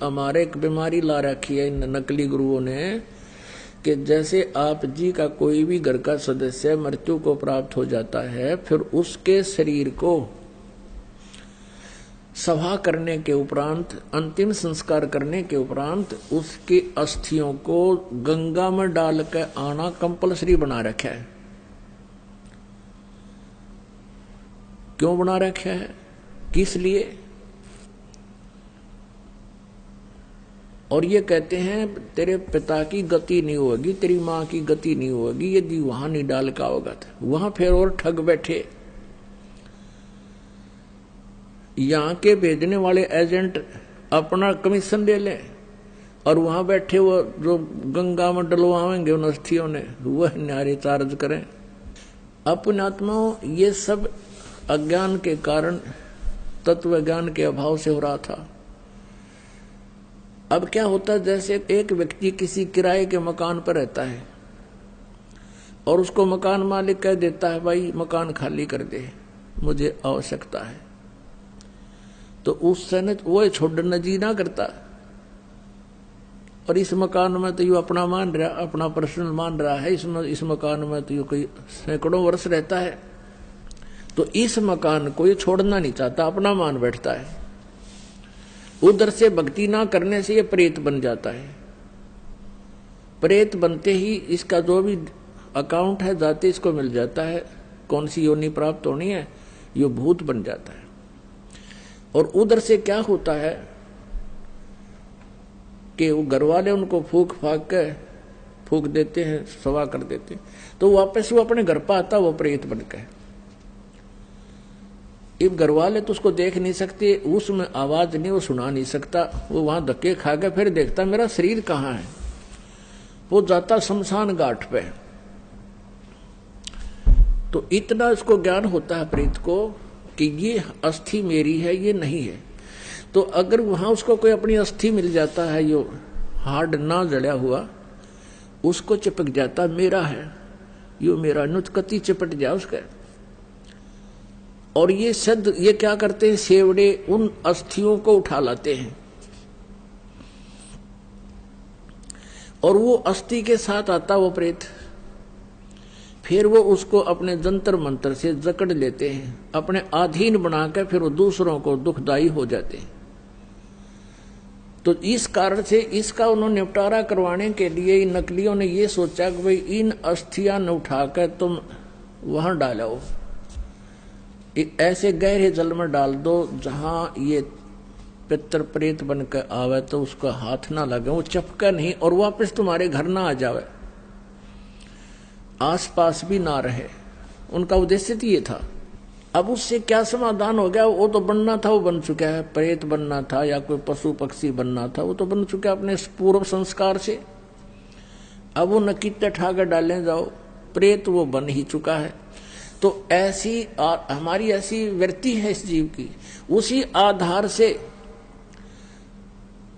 हमारे एक बीमारी ला रखी है इन नकली गुरुओं ने कि जैसे आप जी का कोई भी घर का सदस्य मृत्यु को प्राप्त हो जाता है, फिर उसके शरीर को सभा करने के उपरांत, अंतिम संस्कार करने के उपरांत उसकी अस्थियों को गंगा में डाल के आना कंपलसरी बना रखा है। क्यों बना रखा है, किस लिए? और ये कहते हैं तेरे पिता की गति नहीं होगी, तेरी मां की गति नहीं होगी यदि वहां नहीं डाल का होगा। वहां फिर और ठग बैठे। यहां के भेजने वाले एजेंट अपना कमीशन ले लें और वहां बैठे वो जो गंगा में डलवाएंगे उन अस्थियों ने, वह न्यारे चार्ज करें। अपने आत्माओं, ये सब अज्ञान के कारण, तत्व ज्ञान के अभाव से हो रहा था। अब क्या होता है, जैसे एक व्यक्ति किसी किराए के मकान पर रहता है और उसको मकान मालिक कह देता है भाई मकान खाली कर दे, मुझे आवश्यकता है, तो उससे वो छोड़ना जी ना करता। और इस मकान में तो यू अपना मान रहा, अपना पर्सनल मान रहा है, इस मकान में तो यू कोई सैकड़ों वर्ष रहता है, तो इस मकान को ये छोड़ना नहीं चाहता, अपना मान बैठता है। उधर से भक्ति ना करने से ये प्रेत बन जाता है। प्रेत बनते ही इसका जो भी अकाउंट है जाते इसको मिल जाता है, कौन सी योनि प्राप्त होनी है, ये भूत बन जाता है। और उधर से क्या होता है कि वो घर वाले उनको फूक देते हैं, सवा कर देते हैं, तो वापस वो अपने घर पर आता, वो प्रेत बनकर। अब घर वाले तो उसको देख नहीं सकते, उसमें आवाज नहीं, वो सुना नहीं सकता, वो वहां धक्के खा के फिर देखता मेरा शरीर कहाँ है, वो जाता शमशान घाट पे। तो इतना इसको ज्ञान होता है प्रेत को कि ये अस्थि मेरी है, ये नहीं है। तो अगर वहां उसको कोई अपनी अस्थि मिल जाता है, यो हार्ड ना जड़ा हुआ, उसको चिपक जाता मेरा है, यो मेरा, नुचकती चिपट जाए उसका। और ये सद ये क्या करते हैं, सेवड़े उन अस्थियों को उठा लाते हैं और वो अस्थि के साथ आता वो प्रेत, फिर वो उसको अपने जंतर मंत्र से जकड़ लेते हैं, अपने अधीन बनाकर फिर वो दूसरों को दुखदाई हो जाते हैं। तो इस कारण से इसका उन्होंने निपटारा करवाने के लिए इन नकलियों ने ये सोचा कि भाई इन अस्थियां न उठाकर तुम वहां डालो, ऐसे गहरे जल में डाल दो जहां ये पितर प्रेत बनकर आवे तो उसका हाथ ना लगे, वो चपका नहीं और वापस तुम्हारे घर ना आ जावे, आसपास भी ना रहे। उनका उद्देश्य तो ये था। अब उससे क्या समाधान हो गया, वो तो बनना था वो बन चुका है, प्रेत बनना था या कोई पशु पक्षी बनना था वो तो बन चुका है अपने पूर्व संस्कार से। अब वो नकीते ठाकर डाले जाओ, प्रेत वो बन ही चुका है। तो ऐसी हमारी ऐसी वृत्ति है इस जीव की। उसी आधार से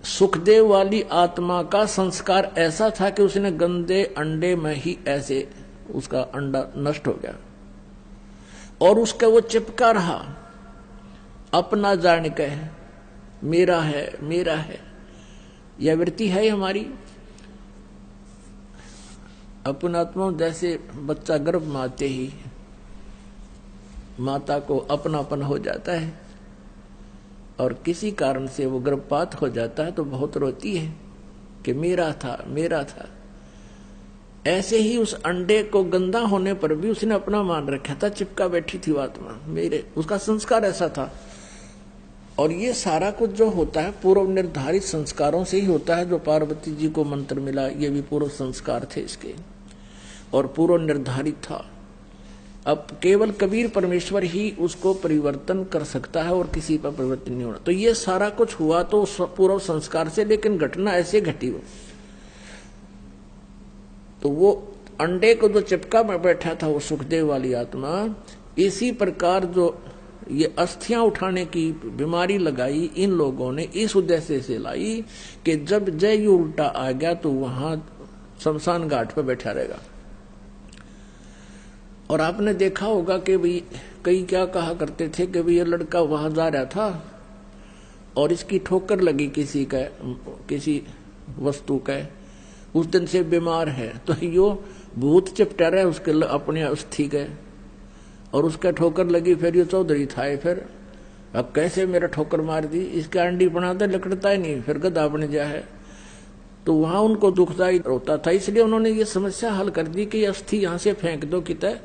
सुखदेव वाली आत्मा का संस्कार ऐसा था कि उसने गंदे अंडे में ही ऐसे उसका अंडा नष्ट हो गया और उसका वो चिपका रहा, अपना जान के मेरा है मेरा है। यह वृत्ति है हमारी अपनात्मा। जैसे बच्चा गर्भ में आते ही माता को अपनापन हो जाता है और किसी कारण से वो गर्भपात हो जाता है तो बहुत रोती है कि मेरा था मेरा था। ऐसे ही उस अंडे को गंदा होने पर भी उसने अपना मान रखा था, चिपका बैठी थी आत्मा मेरे, उसका संस्कार ऐसा था। और ये सारा कुछ जो होता है पूर्व निर्धारित संस्कारों से ही होता है। जो पार्वती जी को मंत्र मिला ये भी पूर्व संस्कार थे इसके और पूर्व निर्धारित था। अब केवल कबीर परमेश्वर ही उसको परिवर्तन कर सकता है और किसी पर परिवर्तन नहीं होना। तो ये सारा कुछ हुआ तो पूर्व संस्कार से, लेकिन घटना ऐसे घटी हो। तो वो अंडे को जो चिपका में बैठा था वो सुखदेव वाली आत्मा, इसी प्रकार जो ये अस्थियां उठाने की बीमारी लगाई इन लोगों ने इस उद्देश्य से लाई कि जब जय उल्टा आ गया तो वहां शमशान घाट पर बैठा रहेगा। और आपने देखा होगा कि भाई कई क्या कहा करते थे कि भाई ये लड़का वहां जा रहा था और इसकी ठोकर लगी किसी वस्तु का, उस दिन से बीमार है, तो यो भूत चिपटा रहा है उसके अपने अस्थि के, और उसका ठोकर लगी, फिर ये चौधरी था, फिर अब कैसे मेरा ठोकर मार दी, इसका अंडी बनाता लकड़ता ही नहीं, फिर गधा बन गया है। तो वहां उनको दुखदायी होता था, इसलिए उन्होंने ये समस्या हल कर दी कि अस्थि यहां से फेंक दो कितने,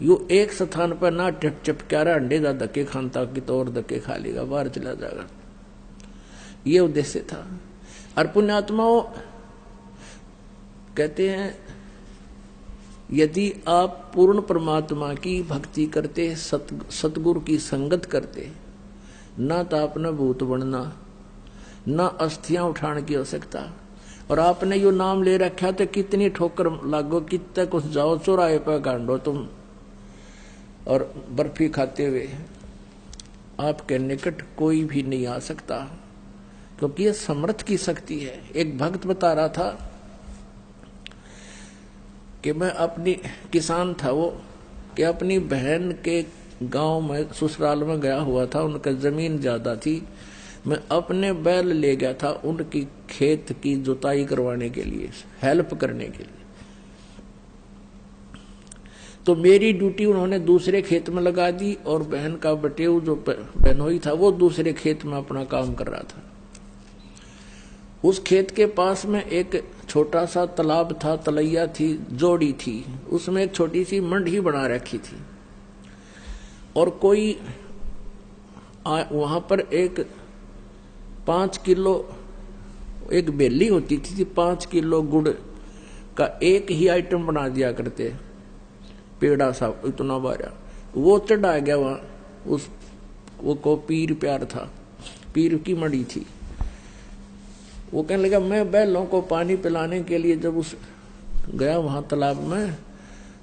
यो एक स्थान पर ना चिपका रहा अंडे का धक्के खानता कि तो और धक्के खा लेगा, बाहर चला जाएगा। ये उद्देश्य था। और पुण्यात्माओं कहते हैं यदि आप पूर्ण परमात्मा की भक्ति करते, सतगुरु की संगत करते, ना तो आपने भूत बनना, ना अस्थियां उठाने की आवश्यकता। और आपने यो नाम ले रखा तो कितनी ठोकर लागो, कितने कुछ जाओ चौराहे पर गांडो तुम, और बर्फी खाते हुए आपके निकट कोई भी नहीं आ सकता, क्योंकि ये समर्थ की शक्ति है। एक भक्त बता रहा था कि मैं अपनी किसान था वो, कि अपनी बहन के गांव में ससुराल में गया हुआ था, उनका जमीन ज्यादा थी, मैं अपने बैल ले गया था उनकी खेत की जुताई करवाने के लिए, हेल्प करने के लिए। तो मेरी ड्यूटी उन्होंने दूसरे खेत में लगा दी, और बहन का बटेऊ जो बहनोई था वो दूसरे खेत में अपना काम कर रहा था। उस खेत के पास में एक छोटा सा तालाब था, तलैया थी, जोड़ी थी, उसमें एक छोटी सी मंडी बना रखी थी, और कोई वहां पर एक 5 किलो एक बेली होती थी, 5 किलो गुड़ का एक ही आइटम बना दिया करते, पेड़ा सा इतना बारा, वो चढ़ा गया वहां, वो को पीर प्यार था, पीर की मड़ी थी। वो कहने लगा मैं बैलों को पानी पिलाने के लिए जब गया वहां तालाब में,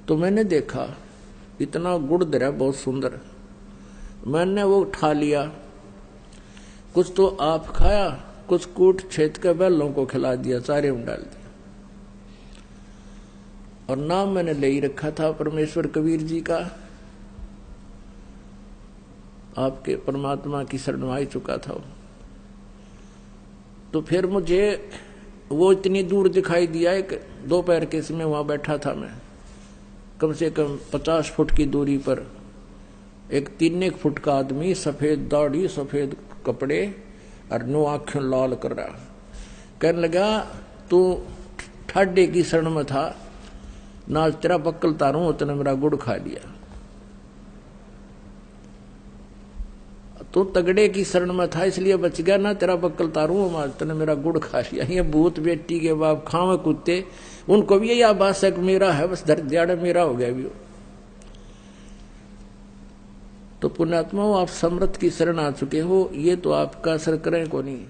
तो मैंने देखा इतना गुड़ दरा बहुत सुंदर, मैंने वो उठा लिया, कुछ तो आप खाया, कुछ कूट छेद के बैलों को खिला दिया, चारे में डाल दिया। और नाम मैंने ले ही रखा था परमेश्वर कबीर जी का, आपके परमात्मा की शरण आ चुका था वो। तो फिर मुझे वो इतनी दूर दिखाई दिया, एक दोपहर के समय वहां बैठा था मैं, कम से कम 50 फुट की दूरी पर एक 3 फुट का आदमी, सफेद दाढ़ी, सफेद कपड़े और नो आंखें लाल कर रहा, कहने लगा तू ठाडे की शरण में था, ना तेरा बक्कल तारू, उतने मेरा गुड़ खा लिया। तो तगड़े की शरण में था इसलिए बच गया, ना तेरा बक्कल तारू, तने मेरा गुड़ खा लिया। ये भूत बेटी के बाप खावे कुत्ते, उनको भी यही आभास है कि मेरा है, बस धर दियाड़ा मेरा हो गया भी। तो पुण्यात्माओं आप समर्थ की शरण आ चुके हो, ये तो आपका असर करें को नहीं।